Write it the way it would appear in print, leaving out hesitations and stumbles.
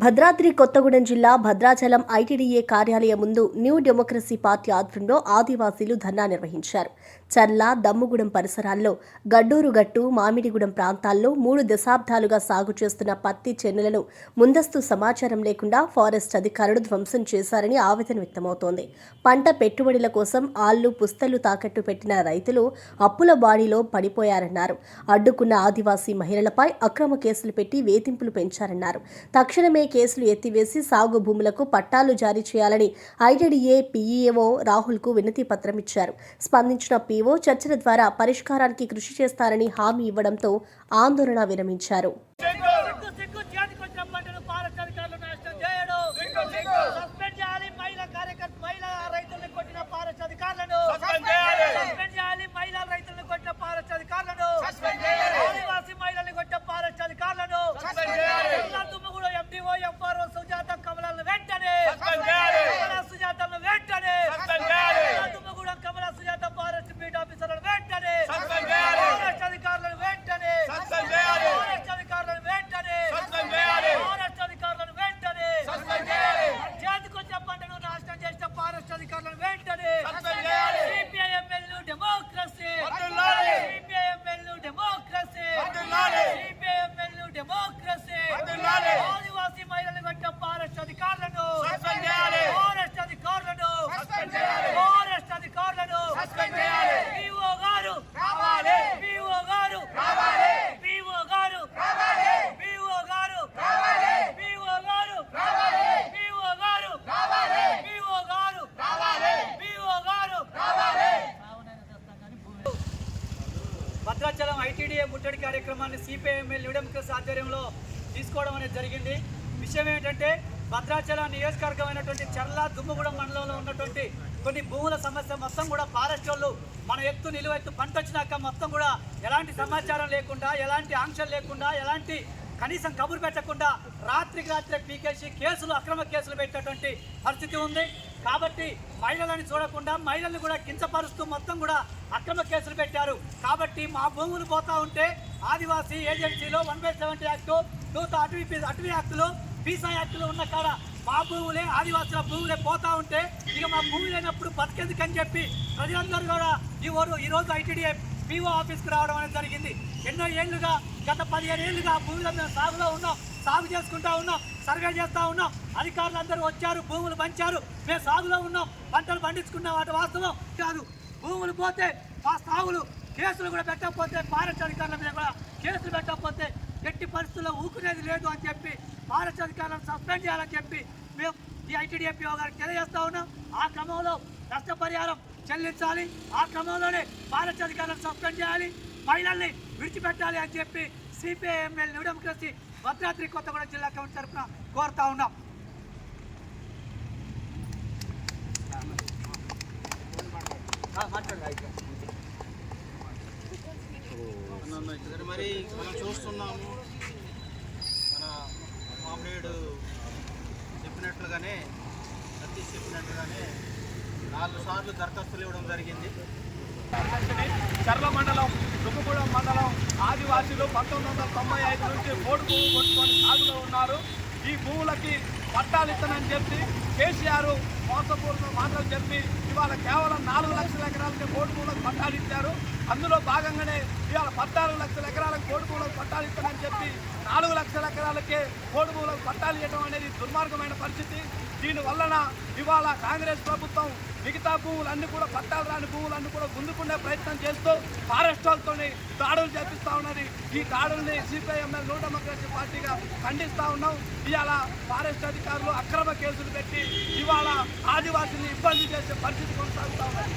భద్రాద్రి కొత్తగూడెం జిల్లా భద్రాచలం ఐటీడీఏ కార్యాలయం ముందు న్యూ డెమోక్రసీ పార్టీ ఆధ్వర్యంలో ఆదివాసీలు ధర్నా నిర్వహించారు. చర్ల, దమ్ముగూడెం పరిసరాల్లో గడ్డూరుగట్టు, మామిడిగూడెం ప్రాంతాల్లో 3 దశాబ్దాలుగా సాగు చేస్తున్న పత్తి చేనులను ముందస్తు సమాచారం లేకుండా ఫారెస్ట్ అధికారులు ధ్వంసం చేశారని ఆవేదన వ్యక్తమవుతోంది. పంట పెట్టుబడుల కోసం ఆళ్లు, పుస్తలు తాకట్టు పెట్టిన రైతులు అప్పుల బాడిలో పడిపోయారన్నారు. అడ్డుకున్న ఆదివాసీ మహిళలపై అక్రమ కేసులు పెట్టి వేధింపులు పెంచారన్నారు. తక్షణమే కేసులు ఎత్తివేసి సాగు భూములకు పట్టాలు జారీ చేయాలని ఐటీడీఏ పీఈఓ రాహుల్కు వినతి పత్రం ఇచ్చారు. స్పందించిన పీఓ చర్చల ద్వారా పరిష్కారానికి కృషి చేస్తారని హామీ ఇవ్వడంతో ఆందోళన విరమించారు. భద్రాచలం ఐటీడీఏ ముట్టడి కార్యక్రమాన్ని సిపిఐఎంఎల్ న్యూ డెమోక్రసీ ఆధ్వర్యంలో తీసుకోవడం అనేది జరిగింది. విషయం ఏంటంటే భద్రాచలం నియోజకవర్గమైనటువంటి చర్ల, దుమ్మగూడెం మండలంలో ఉన్నటువంటి కొన్ని భూముల సమస్య మొత్తం కూడా ఫారెస్ట్ వాళ్ళు మన ఎత్తు నిలువెత్తు పంట వచ్చినాక మొత్తం కూడా ఎలాంటి సమాచారం లేకుండా, ఎలాంటి ఆంక్షలు లేకుండా, ఎలాంటి కనీసం కబురు పెట్టకుండా రాత్రికి రాత్రే పీకేసి కేసులు, అక్రమ కేసులు పెట్టేటువంటి పరిస్థితి ఉంది. కాబట్టి మహిళలను చూడకుండా మహిళల్ని కూడా కించపరుస్తూ మొత్తం కూడా అక్రమ కేసులు పెట్టారు. కాబట్టి మా భూములు పోతా ఉంటే ఆదివాసీ ఏజెన్సీలో 1/70 యాక్టు, 2 అటవీ యాక్టులు, పీసా యాక్టులు ఉన్న కాడ మా భూములే, ఆదివాసుల భూములే పోతా ఉంటే ఇక మా భూమి లేనప్పుడు బతికెందుకని చెప్పి ప్రజలందరూ కూడా ఈరోజు ఐటీడీఏ పీఓ ఆఫీస్కి రావడం అనేది జరిగింది. ఎన్నో ఏళ్లుగా, గత 15 ఏళ్లుగా భూముల మీద సాగులో ఉన్నాం, సాగు చేసుకుంటా ఉన్నాం, సర్వే చేస్తూ ఉన్నాం. అధికారులు అందరూ వచ్చారు, భూములు పంచారు, మేము సాగులో ఉన్నాం, పంటలు పండించుకున్నాం. వాటి వాస్తవం కాదు. భూములు పోతే మా సాగులు కేసులు కూడా పెట్టకపోతే, ఫారెస్ట్ అధికారుల మీద కూడా కేసులు పెట్టకపోతే ఎట్టి పరిస్థితుల్లో ఊకునేది లేదు అని చెప్పి ఫారెస్ట్ అధికారులను సస్పెండ్ చేయాలని చెప్పి మేము ఈ ఐటీడీఏ పీఓ గారికి తెలియజేస్తా ఉన్నాం. ఆ క్రమంలో నష్టపరిహారం చెల్లించాలి, ఆ క్రమంలోనే ఫారెస్ట్ అధికారులను సస్పెండ్ చేయాలి, మహిళల్ని విడిచిపెట్టాలి అని చెప్పి CPIML new democracy Bhadradri Kothagudem జిల్లా కమిటీ తరఫున కోరుతా ఉన్నాం. మరి మనం చూస్తున్నాము, మన మామిడి చెప్పినట్లుగానే, సతీష్ చెప్పినట్లుగానే 4 సార్లు దరఖాస్తులు ఇవ్వడం జరిగింది. చర్ల మండలం, దుమ్మగూడెం మండలం ఆదివాసీలు 1995 నుంచి బోర్డు భూములు కొట్టుకొని సాగులో ఉన్నారు. ఈ భూములకి పట్టాలు ఇస్తానని చెప్పి కేసీఆర్ మోసపూర్వక మాటలు చెప్పి ఇవాళ కేవలం 4 లక్షల ఎకరాలకి బోర్డు భూములకు పట్టాలు ఇచ్చారు. అందులో భాగంగానే ఇవాళ 14 లక్షల ఎకరాలకు బోర్డు భూములకు పట్టాలు ఇస్తానని చెప్పి 4 లక్షల ఎకరాలకే బోర్డు భూములకు పట్టాలు ఇవ్వడం అనేది దుర్మార్గమైన పరిస్థితి. దీనివలన ఇవాళ కాంగ్రెస్ ప్రభుత్వం మిగతా భూములన్నీ కూడా, పట్టాలు రాని భూములన్నీ కూడా గుంజుకునే ప్రయత్నం చేస్తూ ఫారెస్ట్ వాళ్ళతో దాడులు చేపిస్తూ ఉన్నది. ఈ దాడుల్ని సిపిఐఎంఎల్ న్యూ డెమోక్రసీ పార్టీగా ఖండిస్తూ ఉన్నాం. ఇవాళ ఫారెస్ట్ అధికారులు అక్రమ కేసులు పెట్టి ఇవాళ ఆదివాసీని ఇబ్బంది చేసే పరిస్థితి కొనసాగుతూ ఉన్నది.